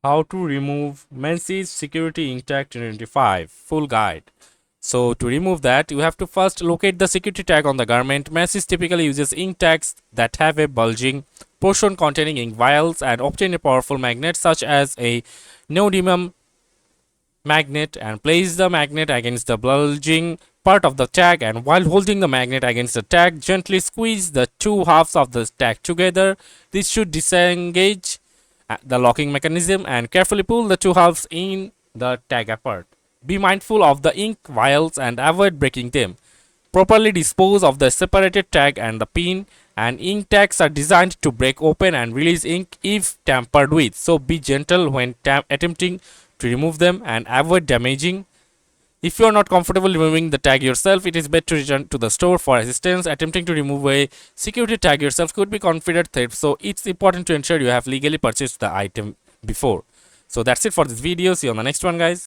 How to remove Macy's Security Ink Tag 2025 full guide. So to remove that, you have to first locate the security tag on the garment. Macy's typically uses ink tags that have a bulging portion containing ink vials and obtain a powerful magnet such as a neodymium magnet and place the magnet against the bulging part of the tag, and while holding the magnet against the tag, gently squeeze the two halves of the tag together. This should disengage the locking mechanism and carefully pull the two halves in the tag apart. Be mindful of the ink vials and avoid breaking them. Properly dispose of the separated tag and the pin, and ink tags are designed to break open and release ink if tampered with. So be gentle when attempting to remove them and avoid damaging. If you are not comfortable removing the tag yourself, it is better to return to the store for assistance. Attempting to remove a security tag yourself could be considered theft, so it's important to ensure you have legally purchased the item before. So that's it for this video. See you on the next one, guys.